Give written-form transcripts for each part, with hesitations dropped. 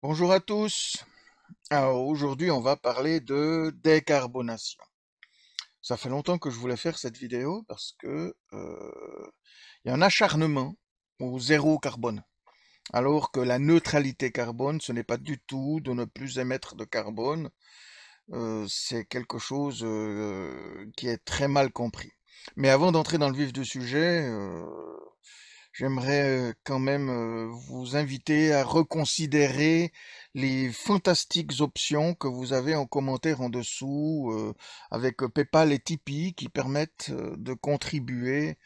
Bonjour à tous. Alors aujourd'hui, on va parler de décarbonation. Ça fait longtemps que je voulais faire cette vidéo parce que il y a un acharnement au zéro carbone. Alors que la neutralité carbone, ce n'est pas du tout de ne plus émettre de carbone. C'est quelque chose qui est très mal compris. Mais avant d'entrer dans le vif du sujet, j'aimerais quand même vous inviter à reconsidérer les fantastiques options que vous avez en commentaire en dessous avec PayPal et Tipeee qui permettent de contribuer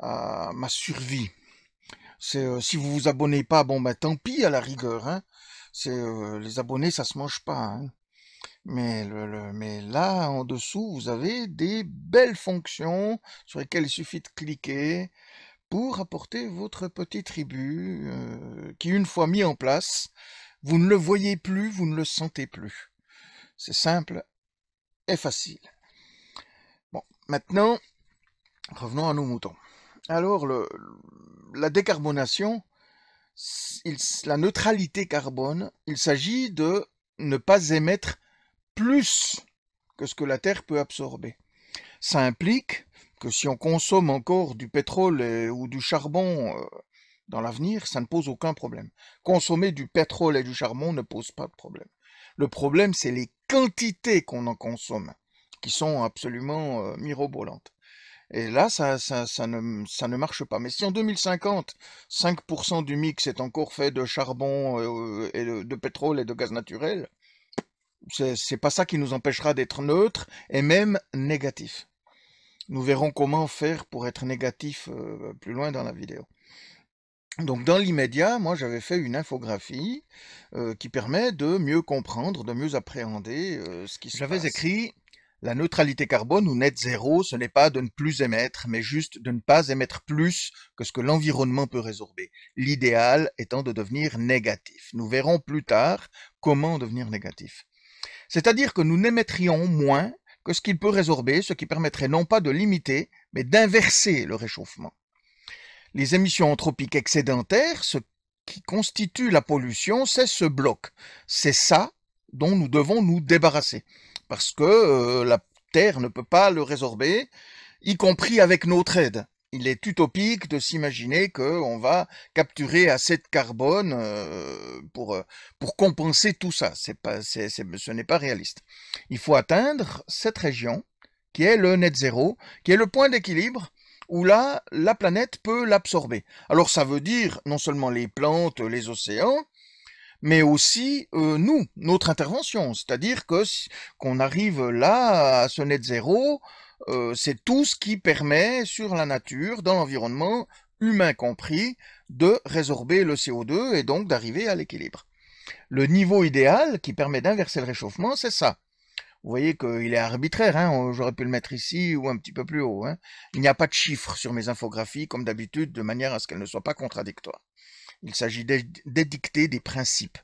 à ma survie. Si vous vous abonnez pas, bon bah tant pis à la rigueur, hein. Les abonnés, ça se mange pas, hein. Mais là en dessous, vous avez des belles fonctions sur lesquelles il suffit de cliquer pour apporter votre petit tribut qui, une fois mis en place, vous ne le voyez plus, vous ne le sentez plus. C'est simple et facile. Bon, maintenant, revenons à nos moutons. Alors, la décarbonation, la neutralité carbone, il s'agit de ne pas émettre plus que ce que la Terre peut absorber. Ça implique que si on consomme encore du pétrole ou du charbon dans l'avenir, ça ne pose aucun problème. Consommer du pétrole et du charbon ne pose pas de problème. Le problème, c'est les quantités qu'on en consomme, qui sont absolument mirobolantes. Et là, ça ne marche pas. Mais si en 2050, 5% du mix est encore fait de charbon et de pétrole et de gaz naturel, c'est pas ça qui nous empêchera d'être neutres et même négatifs. Nous verrons comment faire pour être négatif plus loin dans la vidéo. Donc dans l'immédiat, moi j'avais fait une infographie qui permet de mieux comprendre, de mieux appréhender ce qui se passe. J'avais écrit la neutralité carbone ou net zéro, ce n'est pas de ne plus émettre, mais juste de ne pas émettre plus que ce que l'environnement peut résorber. L'idéal étant de devenir négatif. Nous verrons plus tard comment devenir négatif. C'est-à-dire que nous n'émettrions moins que ce qu'il peut résorber, ce qui permettrait non pas de limiter, mais d'inverser le réchauffement. Les émissions anthropiques excédentaires, ce qui constitue la pollution, c'est ce bloc. C'est ça dont nous devons nous débarrasser. Parce que la Terre ne peut pas le résorber, y compris avec notre aide. Il est utopique de s'imaginer qu'on va capturer assez de carbone pour compenser tout ça. Ce n'est pas réaliste. Il faut atteindre cette région qui est le net zéro, qui est le point d'équilibre où là, la planète peut l'absorber. Alors ça veut dire non seulement les plantes, les océans, mais aussi nous, notre intervention. C'est-à-dire que qu'on arrive là à ce net zéro, c'est tout ce qui permet sur la nature, dans l'environnement, humain compris, de résorber le CO2 et donc d'arriver à l'équilibre. Le niveau idéal qui permet d'inverser le réchauffement, c'est ça. Vous voyez qu'il est arbitraire, hein, j'aurais pu le mettre ici ou un petit peu plus haut. Hein. Il n'y a pas de chiffres sur mes infographies, comme d'habitude, de manière à ce qu'elles ne soient pas contradictoires. Il s'agit d'édicter des principes,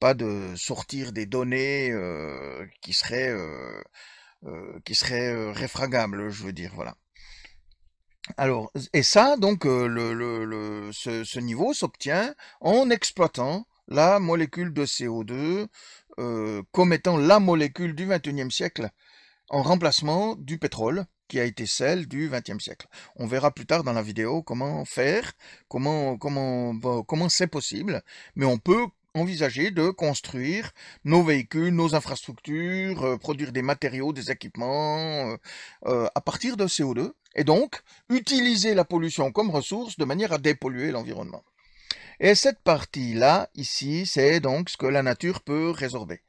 pas de sortir des données qui seraient réfragables, je veux dire, voilà. Alors, et ça, donc, ce niveau s'obtient en exploitant la molécule de CO2 comme étant la molécule du XXIe siècle en remplacement du pétrole qui a été celle du XXe siècle. On verra plus tard dans la vidéo comment faire, comment c'est possible, mais on peut envisager de construire nos véhicules, nos infrastructures, produire des matériaux, des équipements à partir de CO2, et donc utiliser la pollution comme ressource de manière à dépolluer l'environnement. Et cette partie-là, ici, c'est donc ce que la nature peut résorber.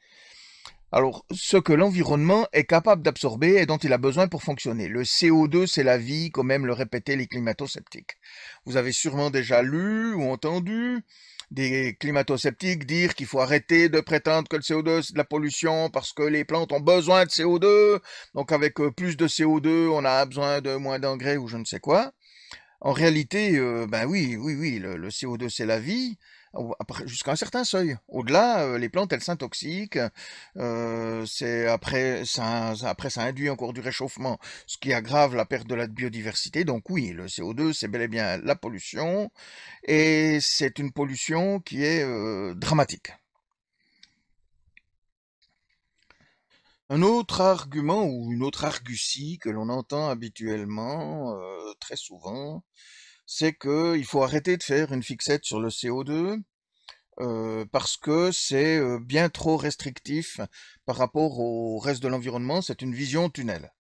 Alors, ce que l'environnement est capable d'absorber et dont il a besoin pour fonctionner. Le CO2, c'est la vie, comme aiment le répéter les climato-sceptiques. Vous avez sûrement déjà lu ou entendu des climato-sceptiques dire qu'il faut arrêter de prétendre que le CO2 c'est de la pollution parce que les plantes ont besoin de CO2, donc avec plus de CO2, on a besoin de moins d'engrais ou je ne sais quoi. En réalité, ben oui, oui, oui, le CO2 c'est la vie, jusqu'à un certain seuil. Au-delà, les plantes elles s'intoxiquent, après ça induit encore du réchauffement, ce qui aggrave la perte de la biodiversité. Donc oui, le CO2 c'est bel et bien la pollution, et c'est une pollution qui est dramatique. Un autre argument ou une autre argutie que l'on entend habituellement, très souvent, c'est qu'il faut arrêter de faire une fixette sur le CO2 parce que c'est bien trop restrictif par rapport au reste de l'environnement. C'est une vision tunnel.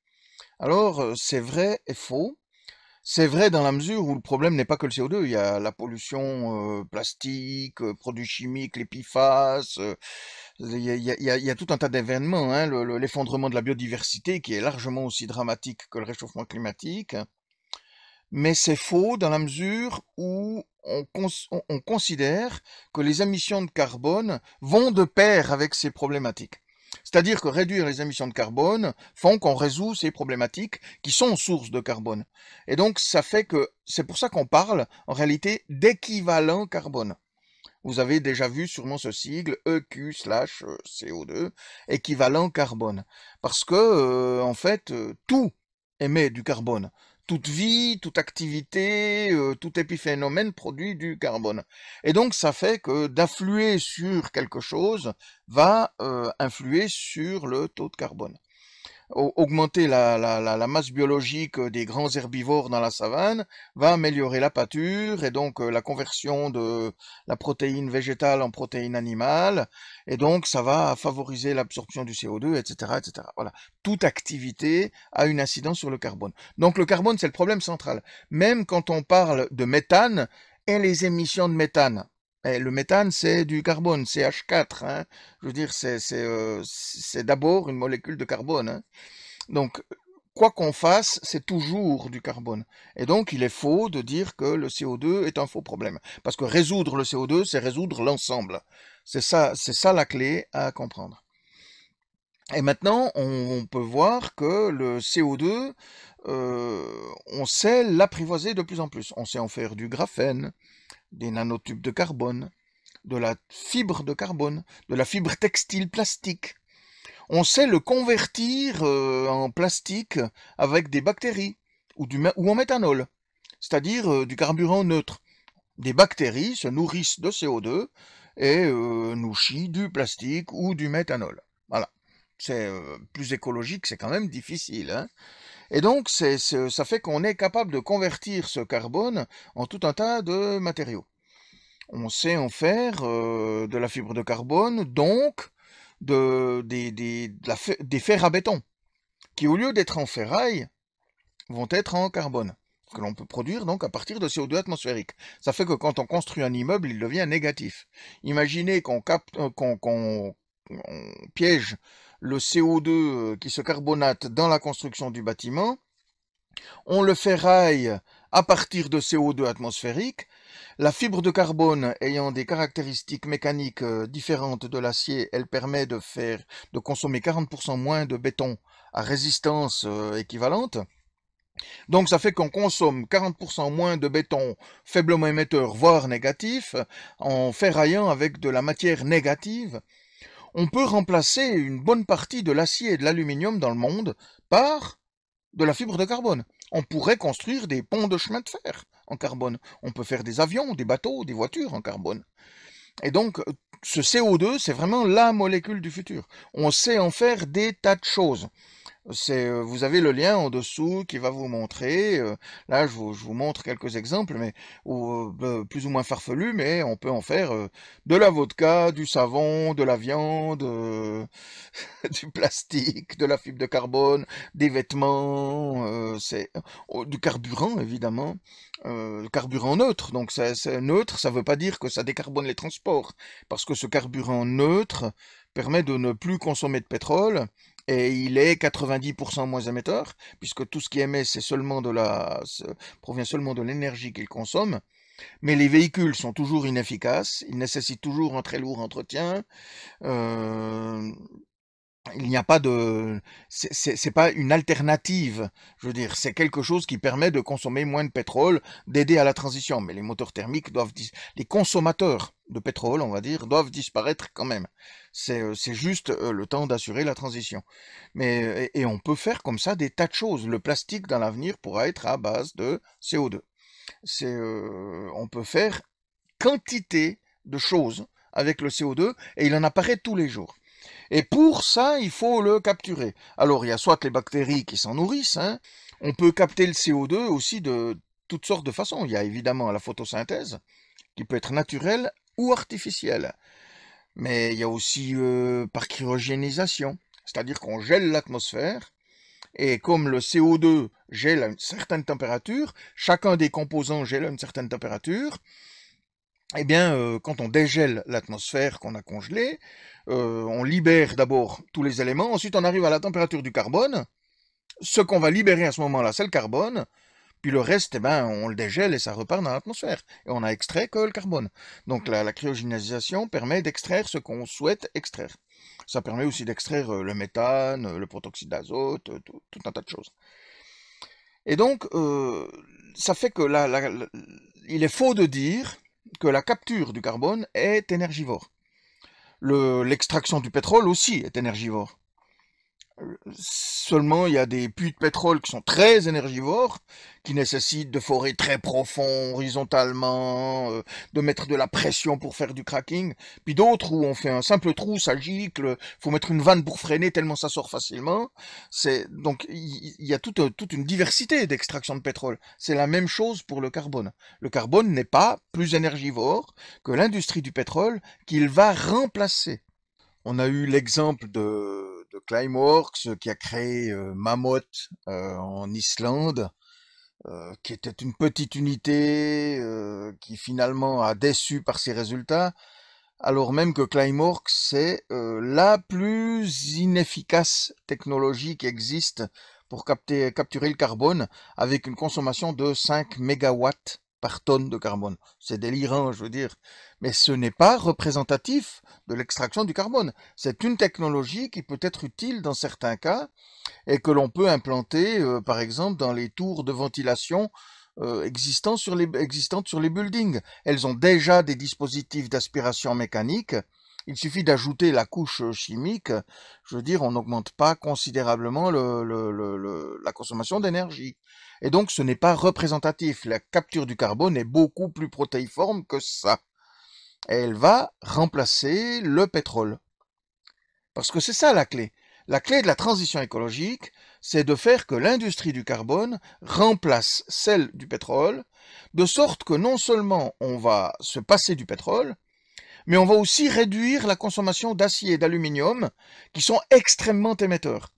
Alors, c'est vrai et faux. C'est vrai dans la mesure où le problème n'est pas que le CO2, il y a la pollution plastique, produits chimiques, les PFAS, il y a tout un tas d'événements, hein, l'effondrement de la biodiversité qui est largement aussi dramatique que le réchauffement climatique, mais c'est faux dans la mesure où on considère que les émissions de carbone vont de pair avec ces problématiques. C'est-à-dire que réduire les émissions de carbone font qu'on résout ces problématiques qui sont sources de carbone. Et donc, ça fait que c'est pour ça qu'on parle en réalité d'équivalent carbone. Vous avez déjà vu sûrement ce sigle EQ/CO2, équivalent carbone. Parce que, en fait, tout émet du carbone. Toute vie, toute activité, tout épiphénomène produit du carbone. Et donc, ça fait que d'affluer sur quelque chose va influer sur le taux de carbone. Augmenter la masse biologique des grands herbivores dans la savane va améliorer la pâture et donc la conversion de la protéine végétale en protéine animale, et donc ça va favoriser l'absorption du CO2, etc., etc. Voilà. Toute activité a une incidence sur le carbone. Donc le carbone, c'est le problème central. Même quand on parle de méthane et les émissions de méthane. Et le méthane, c'est du carbone, CH4. Hein. Je veux dire, c'est d'abord une molécule de carbone. Hein. Donc, quoi qu'on fasse, c'est toujours du carbone. Et donc, il est faux de dire que le CO2 est un faux problème. Parce que résoudre le CO2, c'est résoudre l'ensemble. C'est ça la clé à comprendre. Et maintenant, on peut voir que le CO2, on sait l'apprivoiser de plus en plus. On sait en faire du graphène, des nanotubes de carbone, de la fibre de carbone, de la fibre textile plastique. On sait le convertir en plastique avec des bactéries ou en méthanol, c'est-à-dire du carburant neutre. Des bactéries se nourrissent de CO2 et nous chient du plastique ou du méthanol. Voilà. C'est plus écologique, c'est quand même difficile. Hein. Et donc, ça fait qu'on est capable de convertir ce carbone en tout un tas de matériaux. On sait en faire de la fibre de carbone, donc des fers à béton, qui au lieu d'être en ferraille, vont être en carbone, que l'on peut produire donc à partir de CO2 atmosphérique. Ça fait que quand on construit un immeuble, il devient négatif. Imaginez qu'on piège le CO2 qui se carbonate dans la construction du bâtiment, on le ferraille à partir de CO2 atmosphérique. La fibre de carbone ayant des caractéristiques mécaniques différentes de l'acier, elle permet de consommer 40% moins de béton à résistance équivalente. Donc ça fait qu'on consomme 40% moins de béton faiblement émetteur, voire négatif, en ferraillant avec de la matière négative. On peut remplacer une bonne partie de l'acier et de l'aluminium dans le monde par de la fibre de carbone. On pourrait construire des ponts de chemin de fer en carbone. On peut faire des avions, des bateaux, des voitures en carbone. Et donc, ce CO2, c'est vraiment la molécule du futur. On sait en faire des tas de choses. Vous avez le lien en dessous qui va vous montrer. Là, je vous montre quelques exemples, mais plus ou moins farfelus, mais on peut en faire de la vodka, du savon, de la viande, du plastique, de la fibre de carbone, des vêtements, du carburant évidemment, carburant neutre. Donc c'est neutre, ça ne veut pas dire que ça décarbone les transports, parce que ce carburant neutre permet de ne plus consommer de pétrole et il est 90% moins émetteur, puisque tout ce qui émet provient seulement de l'énergie qu'il consomme. Mais les véhicules sont toujours inefficaces, ils nécessitent toujours un très lourd entretien. Il n'y a pas de, c'est pas une alternative. Je veux dire, c'est quelque chose qui permet de consommer moins de pétrole, d'aider à la transition. Mais les moteurs thermiques les consommateurs de pétrole, on va dire, doivent disparaître quand même. C'est juste le temps d'assurer la transition. Et on peut faire comme ça des tas de choses. Le plastique dans l'avenir pourra être à base de CO2. On peut faire quantité de choses avec le CO2 et il en apparaît tous les jours. Et pour ça, il faut le capturer. Alors, il y a soit les bactéries qui s'en nourrissent, hein, on peut capter le CO2 aussi de toutes sortes de façons. Il y a évidemment la photosynthèse, qui peut être naturelle ou artificielle. Mais il y a aussi par cryogénisation, c'est-à-dire qu'on gèle l'atmosphère, et comme le CO2 gèle à une certaine température, chacun des composants gèle à une certaine température, eh bien, quand on dégèle l'atmosphère qu'on a congelée, on libère d'abord tous les éléments, ensuite on arrive à la température du carbone. Ce qu'on va libérer à ce moment-là, c'est le carbone, puis le reste, eh ben, on le dégèle et ça repart dans l'atmosphère. Et on a extrait que le carbone. Donc la cryogénisation permet d'extraire ce qu'on souhaite extraire. Ça permet aussi d'extraire le méthane, le protoxyde d'azote, tout un tas de choses. Et donc, ça fait que il est faux de dire que la capture du carbone est énergivore. L'extraction du pétrole aussi est énergivore. Seulement, il y a des puits de pétrole qui sont très énergivores, qui nécessitent de forer très profond, horizontalement, de mettre de la pression pour faire du cracking. Puis d'autres où on fait un simple trou, ça gicle, faut mettre une vanne pour freiner tellement ça sort facilement. Donc il y a toute une diversité d'extraction de pétrole. C'est la même chose pour le carbone. Le carbone n'est pas plus énergivore que l'industrie du pétrole qu'il va remplacer. On a eu l'exemple de Climeworks qui a créé Mammoth en Islande, qui était une petite unité qui finalement a déçu par ses résultats, alors même que Climeworks c'est la plus inefficace technologie qui existe pour capturer le carbone avec une consommation de 5 mégawatts par tonne de carbone. C'est délirant, je veux dire. Mais ce n'est pas représentatif de l'extraction du carbone. C'est une technologie qui peut être utile dans certains cas et que l'on peut implanter, par exemple, dans les tours de ventilation existantes sur les buildings. Elles ont déjà des dispositifs d'aspiration mécanique. Il suffit d'ajouter la couche chimique. Je veux dire, on n'augmente pas considérablement la consommation d'énergie. Et donc, ce n'est pas représentatif. La capture du carbone est beaucoup plus protéiforme que ça. Et elle va remplacer le pétrole. Parce que c'est ça la clé. La clé de la transition écologique, c'est de faire que l'industrie du carbone remplace celle du pétrole, de sorte que non seulement on va se passer du pétrole, mais on va aussi réduire la consommation d'acier et d'aluminium, qui sont extrêmement émetteurs.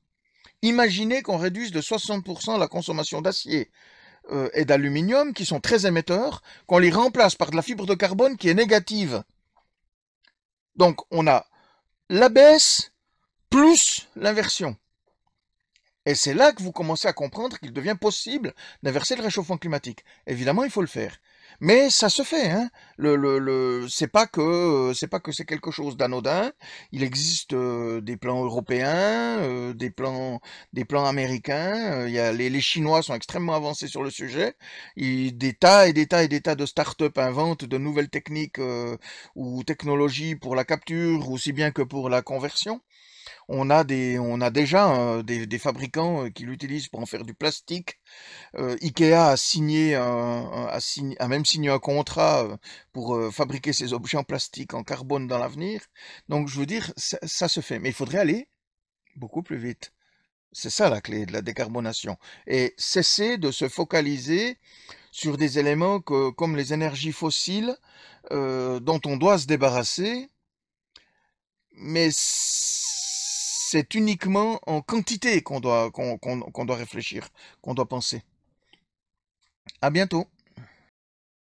Imaginez qu'on réduise de 60% la consommation d'acier et d'aluminium, qui sont très émetteurs, qu'on les remplace par de la fibre de carbone qui est négative. Donc on a la baisse plus l'inversion. Et c'est là que vous commencez à comprendre qu'il devient possible d'inverser le réchauffement climatique. Évidemment, il faut le faire. Mais ça se fait, hein. C'est pas que c'est quelque chose d'anodin. Il existe des plans européens, des plans américains. Il y a les Chinois sont extrêmement avancés sur le sujet. Des tas et des tas et des tas de start-up inventent de nouvelles techniques ou technologies pour la capture, aussi bien que pour la conversion. On a déjà des fabricants qui l'utilisent pour en faire du plastique. Ikea a même signé un contrat pour fabriquer ses objets en plastique, en carbone dans l'avenir. Donc, je veux dire, ça se fait. Mais il faudrait aller beaucoup plus vite. C'est ça la clé de la décarbonation. Et cesser de se focaliser sur des éléments comme les énergies fossiles dont on doit se débarrasser, mais c'est uniquement en quantité qu'on doit réfléchir, qu'on doit penser. À bientôt.